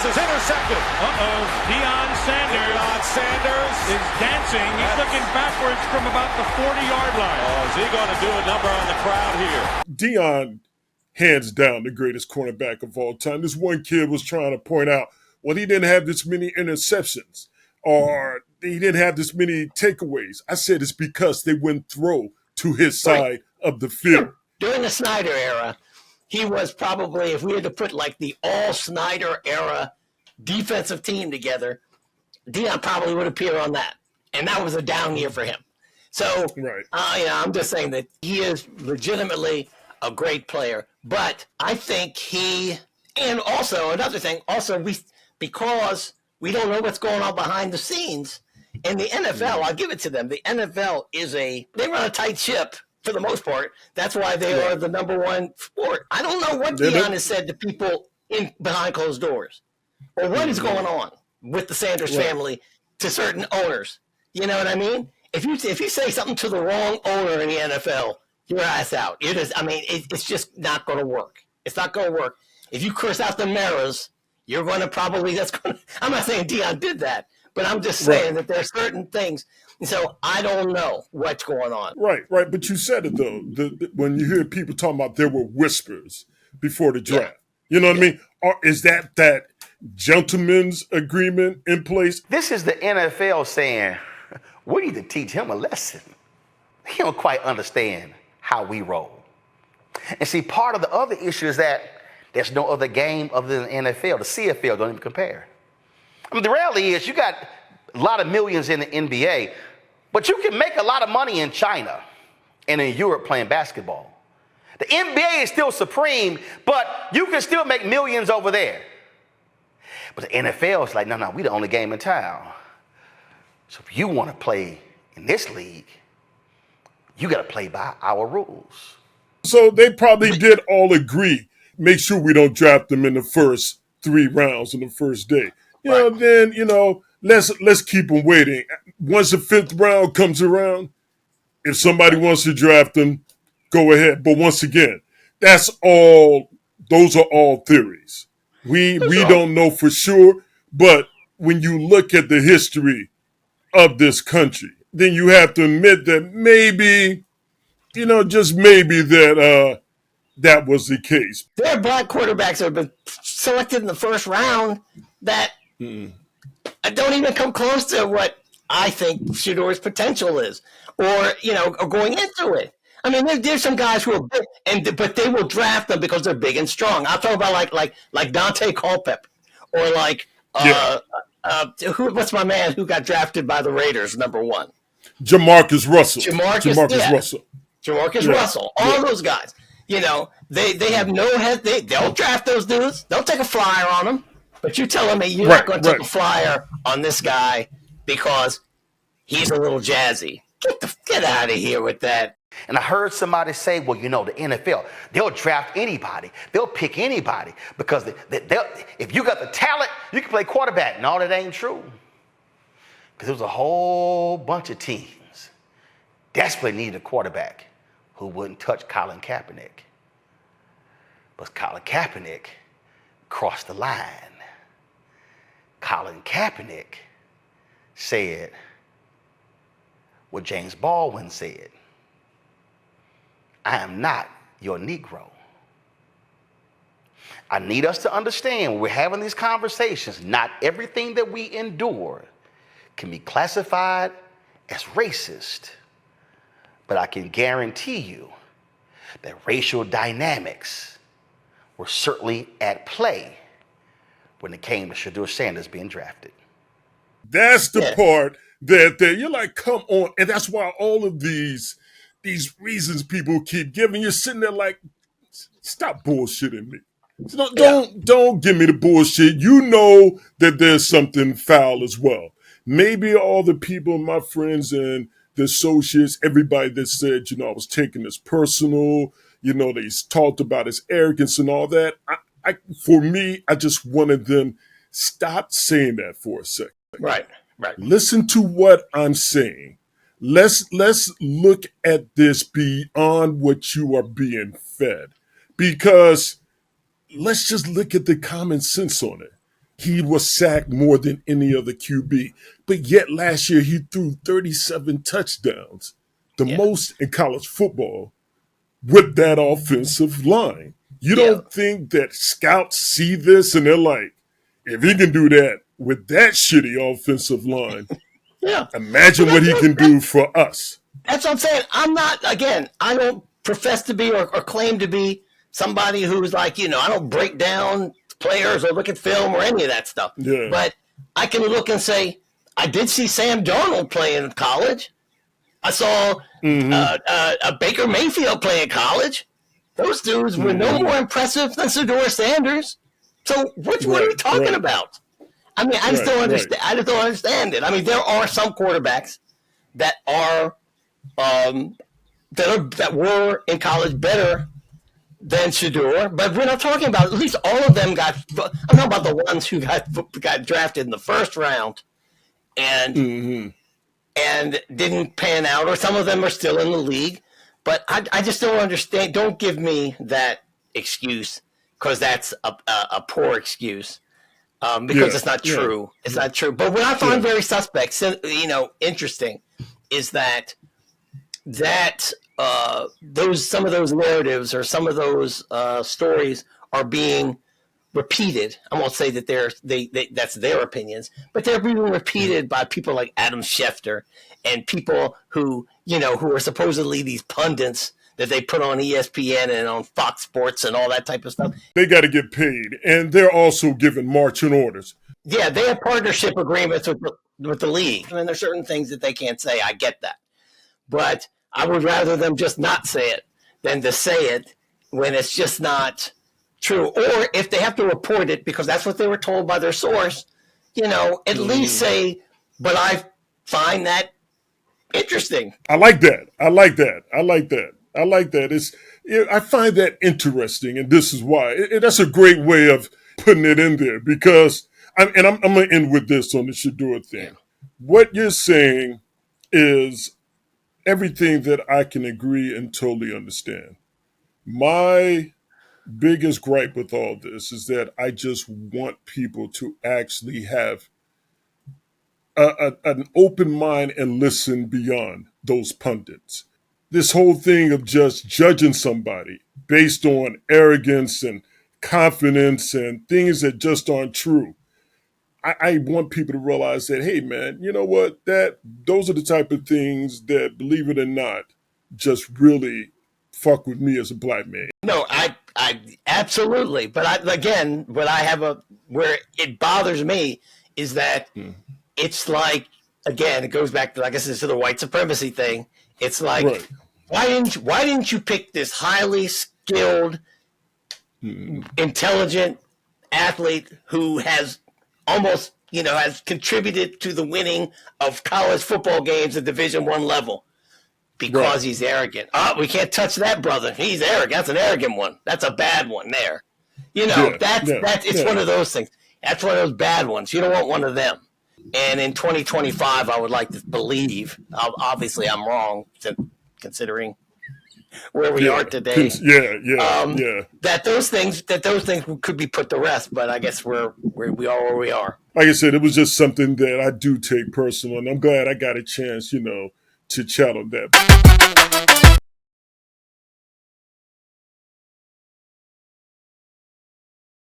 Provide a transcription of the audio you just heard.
pass is intercepted. Deion Sanders is dancing. He's looking backwards from about the 40-yard line. Oh, is he going to do a number on the crowd here? Deion, hands down, the greatest cornerback of all time. This one kid was trying to point out, well, he didn't have this many interceptions or he didn't have this many takeaways. I said it's because they wouldn't throw to his side of the field. During the Snyder era, he was probably, if we had to put like the all Snyder era defensive team together, Deion probably would appear on that. And that was a down year for him. So, I'm just saying that he is legitimately a great player. But I think and also another thing, because we don't know what's going on behind the scenes, in the NFL, I'll give it to them. The NFL they run a tight ship for the most part. That's why they are the number one sport. I don't know what Deion has said to people behind closed doors or what is going on with the Sanders family to certain owners. You know what I mean? If you say something to the wrong owner in the NFL, your ass out. It's just not going to work. It's not going to work. If you curse out the Maras, you're going to probably, I'm not saying Deion did that, but I'm just saying that there's certain things. And so I don't know what's going on. Right. But you said it, though. When you hear people talking about there were whispers before the draft. You know what I mean? Or is that gentleman's agreement in place? This is the NFL saying, we need to teach him a lesson. He don't quite understand how we roll. And see, part of the other issue is that there's no other game other than the NFL. The CFL don't even compare. I mean, the reality is you got a lot of millions in the NBA, but you can make a lot of money in China and in Europe playing basketball. The NBA is still supreme, but you can still make millions over there. But the NFL is like, no, we the only game in town. So if you want to play in this league, you got to play by our rules. So they probably did all agree, make sure we don't draft them in the first 3 rounds on the first day. Then, let's keep them waiting. Once the 5th round comes around, if somebody wants to draft them, go ahead. But once again, those are all theories. We don't know for sure, but when you look at the history of this country, then you have to admit that maybe, just maybe that was the case. There are black quarterbacks that have been selected in the first round that don't even come close to what I think shedeur's potential is, or going into it. I mean, there's some guys who are big, but they will draft them because they're big and strong. I'm talking about like Dante Culpepper, or what's my man who got drafted by the Raiders, number 1? Jamarcus Russell. Jamarcus Russell. All those guys. They have no head. They'll draft those dudes. They'll take a flyer on them. But you're telling me you're not going to take a flyer on this guy because he's a little jazzy. Get out of here with that. And I heard somebody say, well, the NFL, they'll draft anybody. They'll pick anybody because if you got the talent, you can play quarterback. No, that ain't true. Because there was a whole bunch of teams desperately needed a quarterback who wouldn't touch Colin Kaepernick. But Colin Kaepernick crossed the line. Colin Kaepernick said what James Baldwin said. I am not your Negro. I need us to understand when we're having these conversations, not everything that we endure can be classified as racist. But I can guarantee you that racial dynamics were certainly at play when it came to Shedeur Sanders being drafted. That's the part that you're like, come on. And that's why all of these reasons people keep giving, you're sitting there like, stop bullshitting me. Don't give me the bullshit. You know that there's something foul as well. Maybe all the people, my friends and the associates, everybody that said, I was taking this personal, they talked about his arrogance and all that. For me, I just wanted them stop saying that for a second. Right. Listen to what I'm saying. Let's look at this beyond what you are being fed, because let's just look at the common sense on it. he was sacked more than any other QB. But yet last year he threw 37 touchdowns, the most in college football, with that offensive line. You don't think that scouts see this and they're like, if he can do that with that shitty offensive line, imagine what he can do for us. That's what I'm saying. I don't profess to be or claim to be somebody who's like, I don't break down players or look at film or any of that stuff. Yeah. But I can look and say, I did see Sam Darnold play in college. I saw Baker Mayfield play in college. Those dudes were no more impressive than shedeur Sanders. So what are we talking about? I mean, I just don't understand. I just don't understand it. I mean, there are some quarterbacks that are that were in college better than shedeur, but we're not talking about. At least all of them got. I'm talking about the ones who got drafted in the first round, and didn't pan out, or some of them are still in the league. But I just don't understand. Don't give me that excuse, because that's a poor excuse. Because it's not true. It's not true. But what I find very suspect, interesting, is that some of those narratives or some of those stories are being repeated. I won't say that that's their opinions, but they're being repeated by people like Adam Schefter and people who are supposedly these pundits that they put on ESPN and on Fox Sports and all that type of stuff. They got to get paid, and they're also given marching orders. Yeah, they have partnership agreements with the league, and there's certain things that they can't say. I get that, but I would rather them just not say it than to say it when it's just not true. Or if they have to report it because that's what they were told by their source, at least say, but I find that interesting. I like that. I find that interesting, and this is why. That's a great way of putting it in there, because, I'm going to end with this on the shedeur thing. Yeah. What you're saying is everything that I can agree and totally understand. My biggest gripe with all this is that I just want people to actually have an open mind and listen beyond those pundits. This whole thing of just judging somebody based on arrogance and confidence and things that just aren't true. I want people to realize that, hey, man, you know what? Those are the type of things that, believe it or not, just really fuck with me as a black man. No, I absolutely. But where it bothers me is that it's like, again, it goes back to, like I said, to the white supremacy thing. It's like, why didn't you pick this highly skilled, intelligent athlete who has almost, has contributed to the winning of college football games at Division I level? Because he's arrogant. Oh, we can't touch that, brother. He's arrogant. That's an arrogant one. That's a bad one there. It's one of those things. That's one of those bad ones. You don't want one of them. And in 2025, I would like to believe, obviously I'm wrong, considering where we are today. That those things could be put to rest, but I guess we are where we are. Like I said, it was just something that I do take personal, and I'm glad I got a chance, to chat on that.